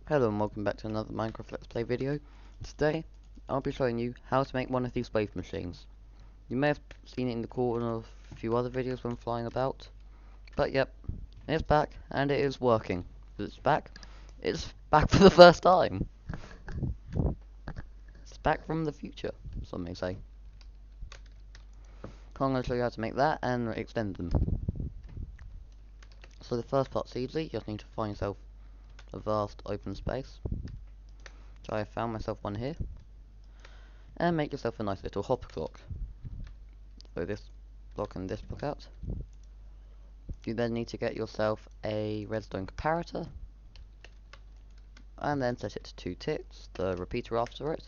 Hello and welcome back to another Minecraft Let's Play video. Today, I'll be showing you how to make one of these wave machines. You may have seen it in the corner of a few other videos when flying about, but yep, it's back and it is working. It's back for the first time. It's back from the future, some may say. I'm going to show you how to make that and extend them. So the first part's easy, you just need to find yourself a vast open space. So I have found myself one here. And make yourself a nice little hopper clock. So this block and this block out. You then need to get yourself a redstone comparator, and then set it to 2 ticks, the repeater after it.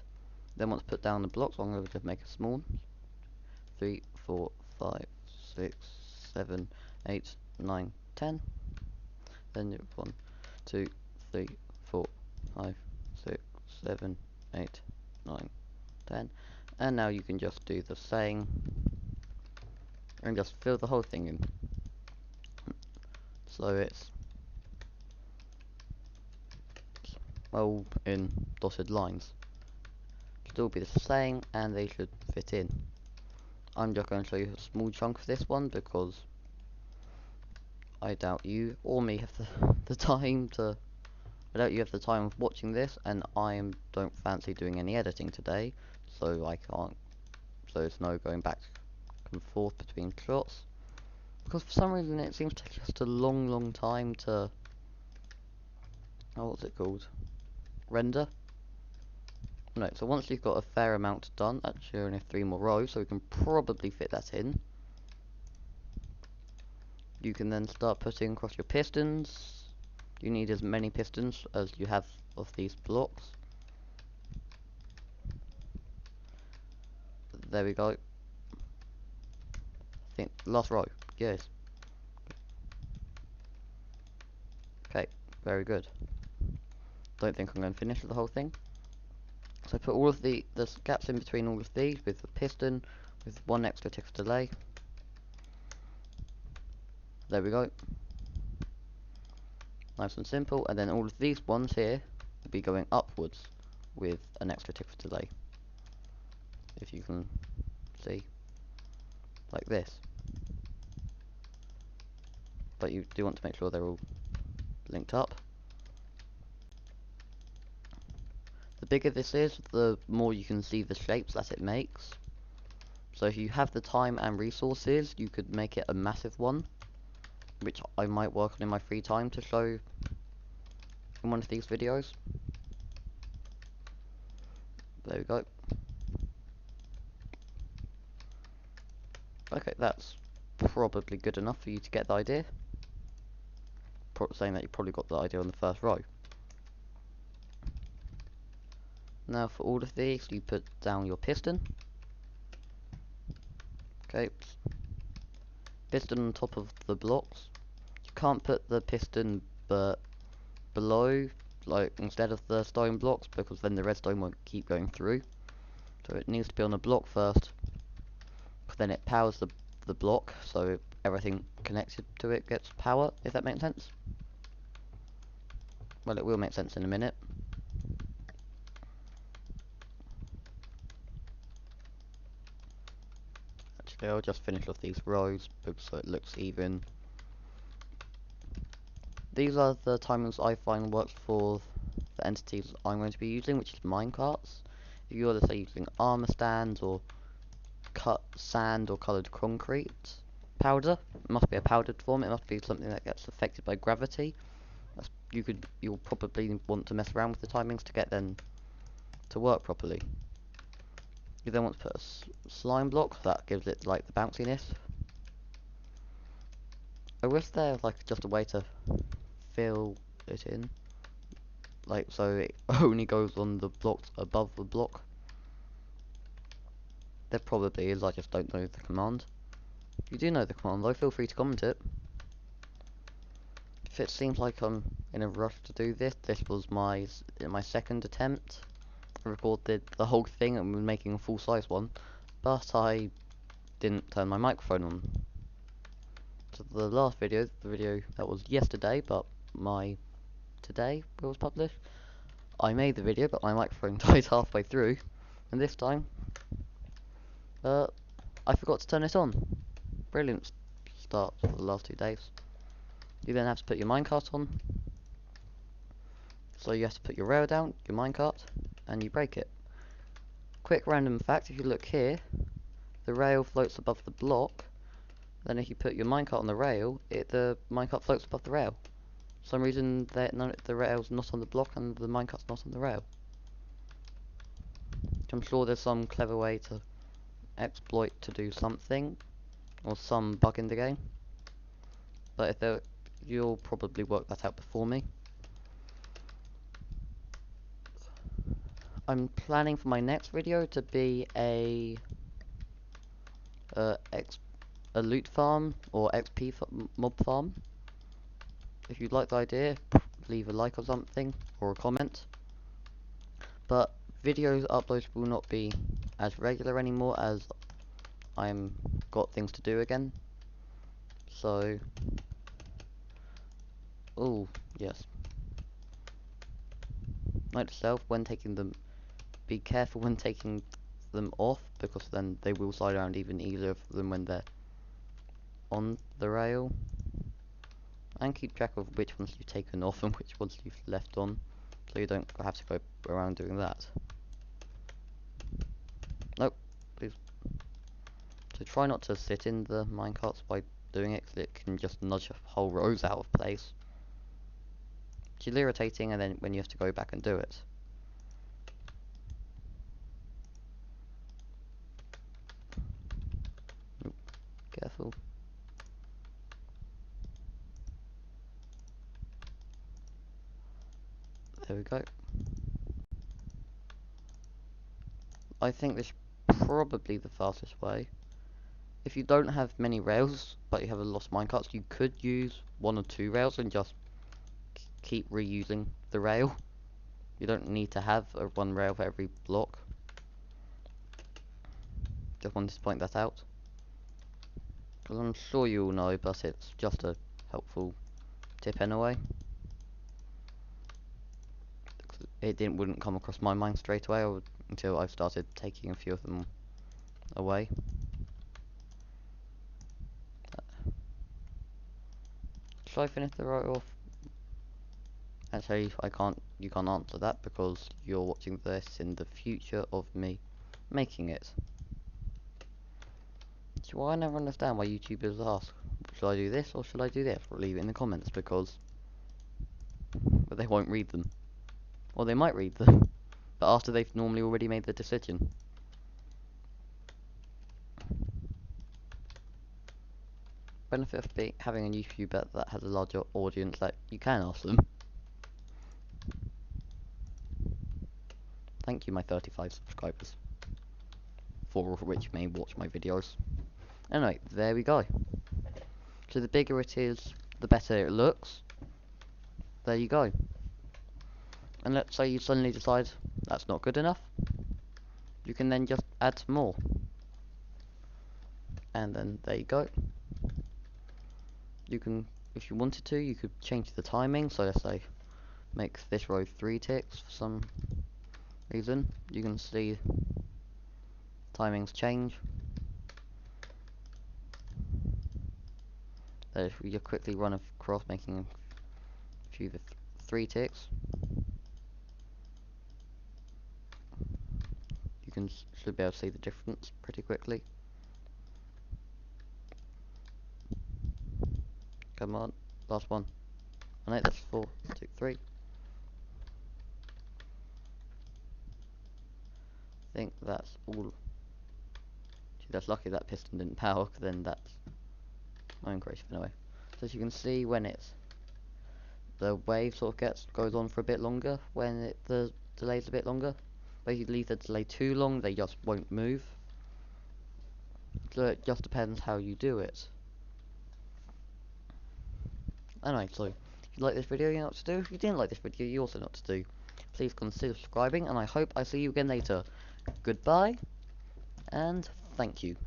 Then once put down the blocks, I'm going to make a small 3, 4, 5, 6, 7, 8, 9, 10. Then you 1, 2, 3, 4, 5, 6, 7, 8, 9, 10. And now you can just do the same and just fill the whole thing in. So it's all in dotted lines. Still be the same and they should fit in. I'm just going to show you a small chunk of this one because I doubt you or me have the time to. I doubt you have the time of watching this, and I don't fancy doing any editing today, so I can't. So there's no going back and forth between shots because for some reason it seems to take just a long time to. Oh, what's it called? Render. No, so once you've got a fair amount done, actually only 3 more rows, so we can probably fit that in. You can then start putting across your pistons. You need as many pistons as you have of these blocks. There we go. I think last row. Yes. Okay, very good. Don't think I'm going to finish the whole thing. So put all of the gaps in between all of these with the piston with 1 extra tick of delay. There we go. Nice and simple. And then all of these ones here will be going upwards with an extra tick of delay. If you can see. Like this. But you do want to make sure they're all linked up. The bigger this is, the more you can see the shapes that it makes. So if you have the time and resources, you could make it a massive one, which I might work on in my free time to show in one of these videos. There we go. Okay, that's probably good enough for you to get the idea. Saying that you probably got the idea on the first row. Now for all of these, you put down your piston. Okay, piston on top of the blocks. You can't put the piston below, like instead of the stone blocks, because then the redstone won't keep going through. So it needs to be on a block first. Then it powers the block, so everything connected to it gets power, if that makes sense. Well, it will make sense in a minute. Actually, I'll just finish off these rows so it looks even. These are the timings I find works for the entities I'm going to be using, which is minecarts. If you're, let's say, using armor stands or cut sand or coloured concrete powder, it must be a powdered form. It must be something that gets affected by gravity. You'll probably want to mess around with the timings to get them to work properly. You then want to put a slime block that gives it like the bounciness. I wish there was like just a way to fill it in, like so it only goes on the blocks above the block. There probably is, I just don't know the command. If you do know the command though, feel free to comment it. If it seems like I'm in a rush to do this, this was my second attempt. I recorded the whole thing and was making a full-size one, but I didn't turn my microphone on. So the last video, the video that was yesterday, but today it was published, I made the video, but my microphone died halfway through, and this time, I forgot to turn it on. Brilliant start for the last 2 days. You then have to put your minecart on. So you have to put your rail down, your minecart, and you break it. Quick random fact, if you look here, the rail floats above the block. Then if you put your minecart on the rail, the minecart floats above the rail. For some reason the rail's not on the block and the minecart's not on the rail. I'm sure there's some clever way to exploit to do something, or some bug in the game. But if there, you'll probably work that out before me. I'm planning for my next video to be a loot farm or XP mob farm. If you like the idea, leave a like or something, or a comment. But videos uploads will not be as regular anymore, as I'm got things to do again. So, oh yes. Note to self, when taking them, be careful when taking them off, because then they will slide around even easier than when they're on the rail. And keep track of which ones you've taken off and which ones you've left on, so you don't have to go around doing that. Nope, please. So try not to sit in the minecarts by doing it, because it can just nudge whole rows out of place. It's irritating, and then when you have to go back and do it. Nope. Careful. There we go. I think this is probably the fastest way. If you don't have many rails, but you have a lot of minecarts, you could use 1 or 2 rails and just keep reusing the rail. You don't need to have one rail for every block. Just wanted to point that out, because I'm sure you all know, but it's just a helpful tip anyway. It wouldn't come across my mind straight away until I started taking a few of them away. Shall I finish the row off? Actually, you can't answer that because you're watching this in the future of me making it. So I never understand why YouTubers ask, should I do this or should I do this? Or leave it in the comments, because but they won't read them. Or they might read them, but after they've normally already made the decision. Benefit of having a YouTuber that has a larger audience that you can ask them. Thank you, my 35 subscribers, 4 of which may watch my videos. Anyway, there we go. So the bigger it is, the better it looks. There you go. And let's say you suddenly decide that's not good enough, you can then just add some more. And then there you go. You can, if you wanted to, you could change the timing. So let's say make this row 3 ticks for some reason. You can see timings change. If we just quickly run across, making a few 3 ticks, you should be able to see the difference pretty quickly. Come on, last one. Oh no, that's 4, 2, 3. I think that's all. Gee, that's lucky that piston didn't power, because then that's my own creation anyway. So as you can see, when the wave sort of goes on for a bit longer, when the delay's a bit longer. But if you leave the delay too long, they just won't move. So it just depends how you do it. Anyway, so if you like this video, you know what to do. If you didn't like this video, you also know what to do. Please consider subscribing, and I hope I see you again later. Goodbye, and thank you.